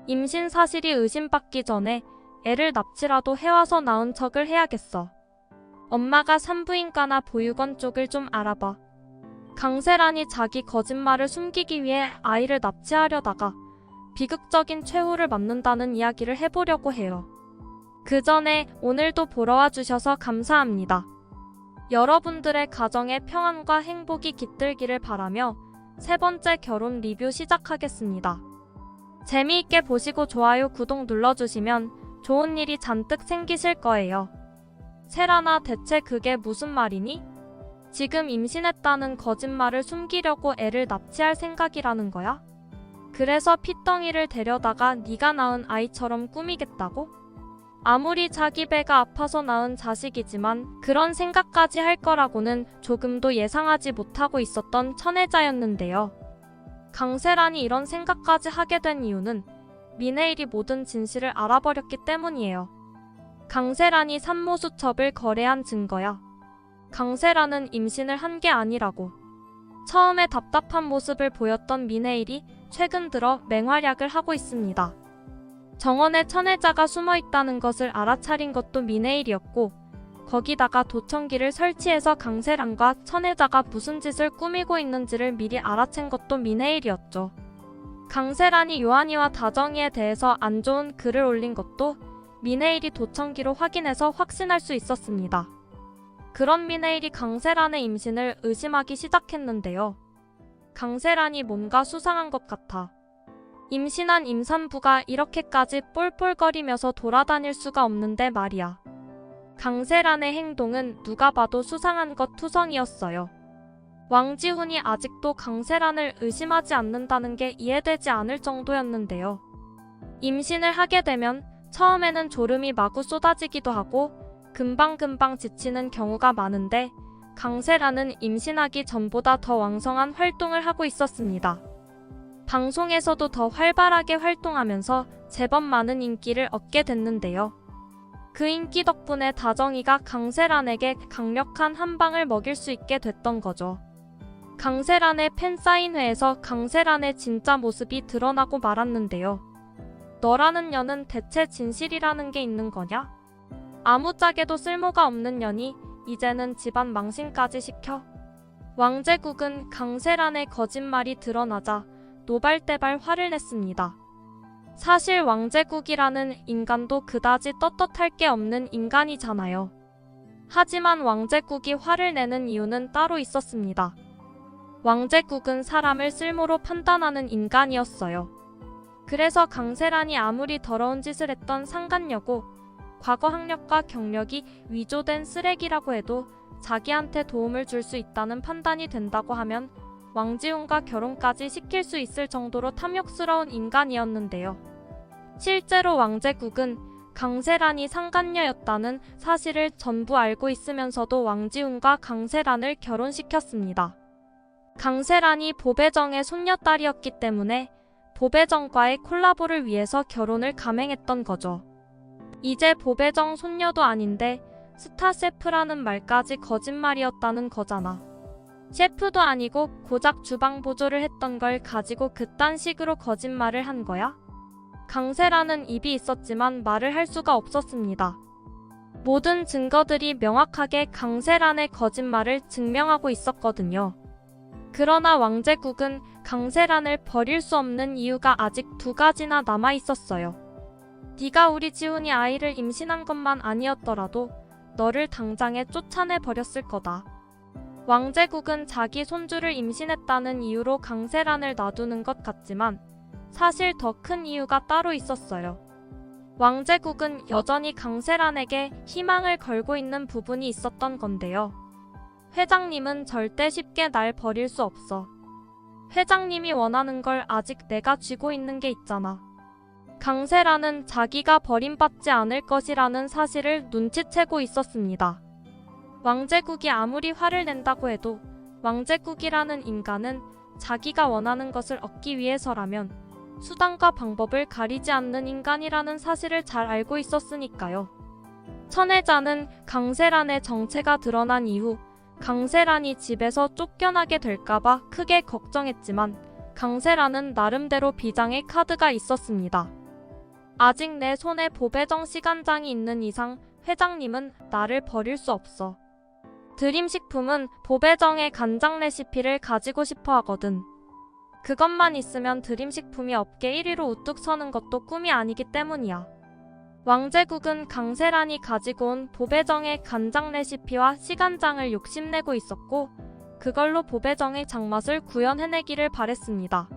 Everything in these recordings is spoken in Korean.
임신 사실이 의심받기 전에 애를 납치라도 해와서 낳은 척을 해야겠어. 엄마가 산부인과나 보육원 쪽을 좀 알아봐. 강세란이 자기 거짓말을 숨기기 위해 아이를 납치하려다가 비극적인 최후를 맞는다는 이야기를 해보려고 해요. 그 전에 오늘도 보러 와주셔서 감사합니다. 여러분들의 가정의 평안과 행복이 깃들기를 바라며 세 번째 결혼 리뷰 시작하겠습니다. 재미있게 보시고 좋아요, 구독 눌러주시면 좋은 일이 잔뜩 생기실 거예요. 세란아, 대체 그게 무슨 말이니? 지금 임신했다는 거짓말을 숨기려고 애를 납치할 생각이라는 거야? 그래서 핏덩이를 데려다가 네가 낳은 아이처럼 꾸미겠다고? 아무리 자기 배가 아파서 낳은 자식이지만 그런 생각까지 할 거라고는 조금도 예상하지 못하고 있었던 천혜자였는데요. 강세란이 이런 생각까지 하게 된 이유는 미네일이 모든 진실을 알아버렸기 때문이에요. 강세란이 산모수첩을 거래한 증거야. 강세란은 임신을 한 게 아니라고. 처음에 답답한 모습을 보였던 미네일이 최근 들어 맹활약을 하고 있습니다. 정원에 천혜자가 숨어있다는 것을 알아차린 것도 미네일이었고, 거기다가 도청기를 설치해서 강세란과 천혜자가 무슨 짓을 꾸미고 있는지를 미리 알아챈 것도 미네일이었죠. 강세란이 요한이와 다정이에 대해서 안 좋은 글을 올린 것도 미네일이 도청기로 확인해서 확신할 수 있었습니다. 그런 미네일이 강세란의 임신을 의심하기 시작했는데요. 강세란이 뭔가 수상한 것 같아. 임신한 임산부가 이렇게까지 볼볼거리면서 돌아다닐 수가 없는데 말이야. 강세란의 행동은 누가 봐도 수상한 것 투성이었어요. 왕지훈이 아직도 강세란을 의심하지 않는다는 게 이해되지 않을 정도였는데요. 임신을 하게 되면 처음에는 졸음이 마구 쏟아지기도 하고 금방금방 지치는 경우가 많은데 강세란은 임신하기 전보다 더 왕성한 활동을 하고 있었습니다. 방송에서도 더 활발하게 활동하면서 제법 많은 인기를 얻게 됐는데요. 그 인기 덕분에 다정이가 강세란에게 강력한 한 방을 먹일 수 있게 됐던 거죠. 강세란의 팬사인회에서 강세란의 진짜 모습이 드러나고 말았는데요. 너라는 년은 대체 진실이라는 게 있는 거냐? 아무짝에도 쓸모가 없는 년이 이제는 집안 망신까지 시켜? 왕제국은 강세란의 거짓말이 드러나자 노발대발 화를 냈습니다. 사실 왕제국이라는 인간도 그다지 떳떳할 게 없는 인간이잖아요. 하지만 왕제국이 화를 내는 이유는 따로 있었습니다. 왕제국은 사람을 쓸모로 판단하는 인간이었어요. 그래서 강세란이 아무리 더러운 짓을 했던 상간녀고 과거 학력과 경력이 위조된 쓰레기라고 해도 자기한테 도움을 줄 수 있다는 판단이 된다고 하면 왕지훈과 결혼까지 시킬 수 있을 정도로 탐욕스러운 인간이었는데요. 실제로 왕제국은 강세란이 상간녀였다는 사실을 전부 알고 있으면서도 왕지훈과 강세란을 결혼시켰습니다. 강세란이 보배정의 손녀딸이었기 때문에 보배정과의 콜라보를 위해서 결혼을 감행했던 거죠. 이제 보배정 손녀도 아닌데 스타 셰프라는 말까지 거짓말이었다는 거잖아. 셰프도 아니고 고작 주방 보조를 했던 걸 가지고 그딴 식으로 거짓말을 한 거야? 강세란은 입이 있었지만 말을 할 수가 없었습니다. 모든 증거들이 명확하게 강세란의 거짓말을 증명하고 있었거든요. 그러나 왕제국은 강세란을 버릴 수 없는 이유가 아직 두 가지나 남아 있었어요. 네가 우리 지훈이 아이를 임신한 것만 아니었더라도 너를 당장에 쫓아내 버렸을 거다. 왕제국은 자기 손주를 임신했다는 이유로 강세란을 놔두는 것 같지만 사실 더 큰 이유가 따로 있었어요. 왕제국은 여전히 강세란에게 희망을 걸고 있는 부분이 있었던 건데요. 회장님은 절대 쉽게 날 버릴 수 없어. 회장님이 원하는 걸 아직 내가 쥐고 있는 게 있잖아. 강세란은 자기가 버림받지 않을 것이라는 사실을 눈치채고 있었습니다. 왕제국이 아무리 화를 낸다고 해도 왕제국이라는 인간은 자기가 원하는 것을 얻기 위해서라면 수단과 방법을 가리지 않는 인간이라는 사실을 잘 알고 있었으니까요. 천혜자는 강세란의 정체가 드러난 이후 강세란이 집에서 쫓겨나게 될까봐 크게 걱정했지만 강세란은 나름대로 비장의 카드가 있었습니다. 아직 내 손에 보배정 시간장이 있는 이상 회장님은 나를 버릴 수 없어. 드림식품은 보배정의 간장 레시피를 가지고 싶어 하거든. 그것만 있으면 드림식품이 업계 1위로 우뚝 서는 것도 꿈이 아니기 때문이야. 왕제국은 강세란이 가지고 온 보배정의 간장 레시피와 시간장을 욕심내고 있었고 그걸로 보배정의 장맛을 구현해내기를 바랬습니다.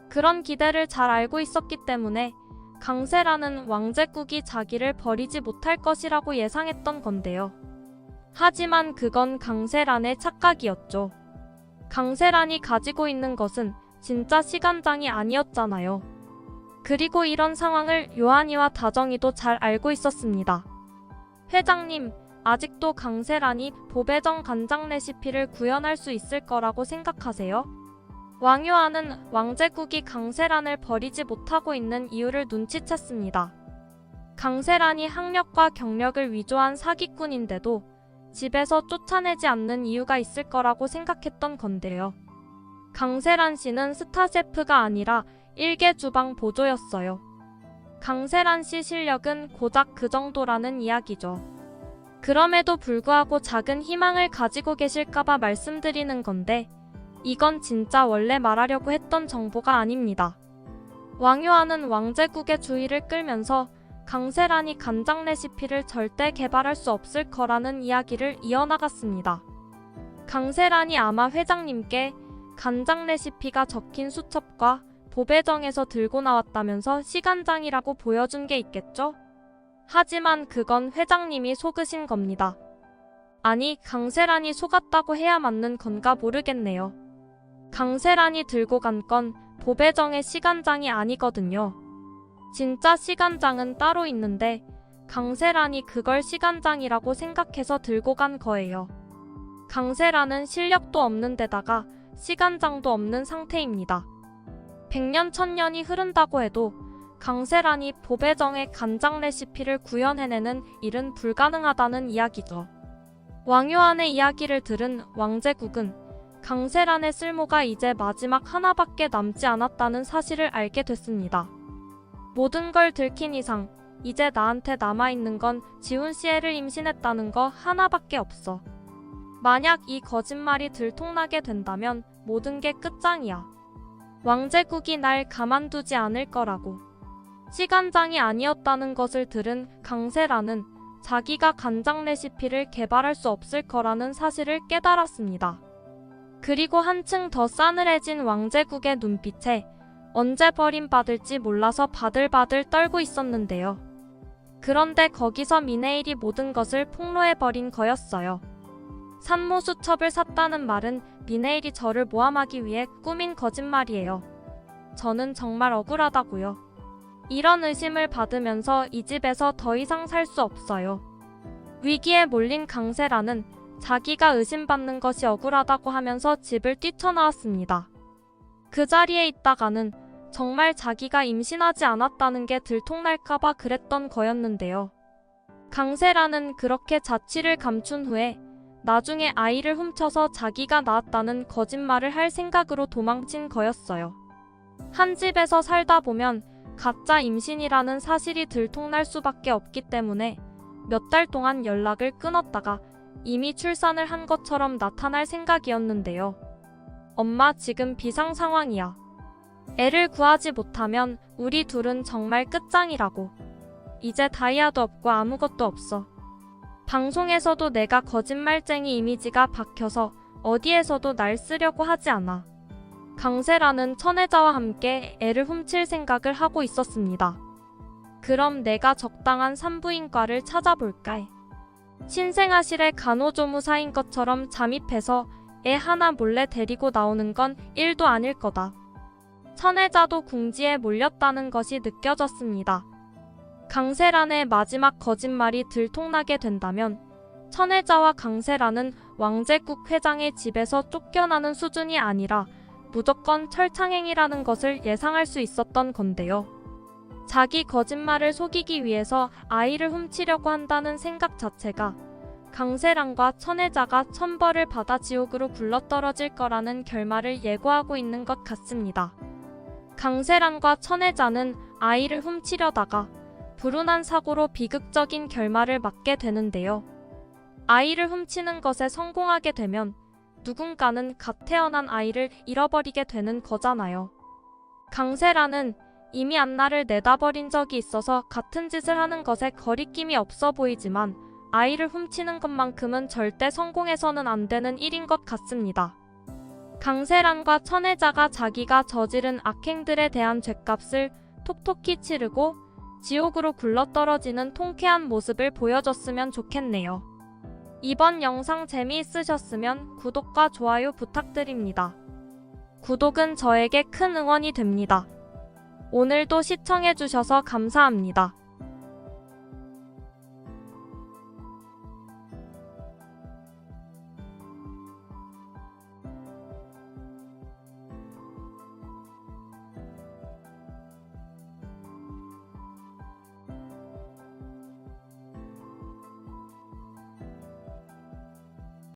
그런 기대를 잘 알고 있었기 때문에 강세란은 왕제국이 자기를 버리지 못할 것이라고 예상했던 건데요. 하지만 그건 강세란의 착각이었죠. 강세란이 가지고 있는 것은 진짜 시간장이 아니었잖아요. 그리고 이런 상황을 요한이와 다정이도 잘 알고 있었습니다. 회장님, 아직도 강세란이 보배정 간장 레시피를 구현할 수 있을 거라고 생각하세요? 왕요한은 왕제국이 강세란을 버리지 못하고 있는 이유를 눈치챘습니다. 강세란이 학력과 경력을 위조한 사기꾼인데도 집에서 쫓아내지 않는 이유가 있을 거라고 생각했던 건데요. 강세란 씨는 스타 셰프가 아니라 일개 주방 보조였어요. 강세란 씨 실력은 고작 그 정도라는 이야기죠. 그럼에도 불구하고 작은 희망을 가지고 계실까봐 말씀드리는 건데 이건 진짜 원래 말하려고 했던 정보가 아닙니다. 왕요한은 왕제국의 주의를 끌면서 강세란이 간장 레시피를 절대 개발할 수 없을 거라는 이야기를 이어나갔습니다. 강세란이 아마 회장님께 간장 레시피가 적힌 수첩과 보배정에서 들고 나왔다면서 시간장이라고 보여준 게 있겠죠? 하지만 그건 회장님이 속으신 겁니다. 아니, 강세란이 속았다고 해야 맞는 건가 모르겠네요. 강세란이 들고 간 건 보배정의 시간장이 아니거든요. 진짜 시간장은 따로 있는데 강세란이 그걸 시간장이라고 생각해서 들고 간 거예요. 강세란은 실력도 없는 데다가 시간장도 없는 상태입니다. 100년 1000년이 흐른다고 해도 강세란이 보배정의 간장 레시피를 구현해내는 일은 불가능하다는 이야기죠. 왕요한의 이야기를 들은 왕제국은 강세란의 쓸모가 이제 마지막 하나밖에 남지 않았다는 사실을 알게 됐습니다. 모든 걸 들킨 이상 이제 나한테 남아있는 건 지훈 씨 애를 임신했다는 거 하나밖에 없어. 만약 이 거짓말이 들통나게 된다면 모든 게 끝장이야. 왕제국이 날 가만두지 않을 거라고. 시간장이 아니었다는 것을 들은 강세란은 자기가 간장 레시피를 개발할 수 없을 거라는 사실을 깨달았습니다. 그리고 한층 더 싸늘해진 왕제국의 눈빛에 언제 버림받을지 몰라서 바들바들 떨고 있었는데요. 그런데 거기서 미네일이 모든 것을 폭로해버린 거였어요. 산모수첩을 샀다는 말은 미네일이 저를 모함하기 위해 꾸민 거짓말이에요. 저는 정말 억울하다고요. 이런 의심을 받으면서 이 집에서 더 이상 살 수 없어요. 위기에 몰린 강세란은 자기가 의심받는 것이 억울하다고 하면서 집을 뛰쳐나왔습니다. 그 자리에 있다가는 정말 자기가 임신하지 않았다는 게 들통날까봐 그랬던 거였는데요. 강세란은 그렇게 자취를 감춘 후에 나중에 아이를 훔쳐서 자기가 낳았다는 거짓말을 할 생각으로 도망친 거였어요. 한 집에서 살다 보면 가짜 임신이라는 사실이 들통날 수밖에 없기 때문에 몇 달 동안 연락을 끊었다가 이미 출산을 한 것처럼 나타날 생각이었는데요. 엄마, 지금 비상 상황이야. 애를 구하지 못하면 우리 둘은 정말 끝장이라고. 이제 다이아도 없고 아무것도 없어. 방송에서도 내가 거짓말쟁이 이미지가 박혀서 어디에서도 날 쓰려고 하지 않아. 강세란은 천혜자와 함께 애를 훔칠 생각을 하고 있었습니다. 그럼 내가 적당한 산부인과를 찾아볼까 해. 신생아실에 간호조무사인 것처럼 잠입해서 애 하나 몰래 데리고 나오는 건 1도 아닐 거다. 천혜자도 궁지에 몰렸다는 것이 느껴졌습니다. 강세란의 마지막 거짓말이 들통나게 된다면 천혜자와 강세란은 왕제국 회장의 집에서 쫓겨나는 수준이 아니라 무조건 철창행이라는 것을 예상할 수 있었던 건데요. 자기 거짓말을 속이기 위해서 아이를 훔치려고 한다는 생각 자체가 강세란과 천혜자가 천벌을 받아 지옥으로 굴러떨어질 거라는 결말을 예고하고 있는 것 같습니다. 강세란과 천혜자는 아이를 훔치려다가 불운한 사고로 비극적인 결말을 맞게 되는데요. 아이를 훔치는 것에 성공하게 되면 누군가는 갓 태어난 아이를 잃어버리게 되는 거잖아요. 강세라는 이미 안나를 내다버린 적이 있어서 같은 짓을 하는 것에 거리낌이 없어 보이지만 아이를 훔치는 것만큼은 절대 성공해서는 안 되는 일인 것 같습니다. 강세란과 천혜자가 자기가 저지른 악행들에 대한 죗값을 톡톡히 치르고 지옥으로 굴러떨어지는 통쾌한 모습을 보여줬으면 좋겠네요. 이번 영상 재미있으셨으면 구독과 좋아요 부탁드립니다. 구독은 저에게 큰 응원이 됩니다. 오늘도 시청해주셔서 감사합니다.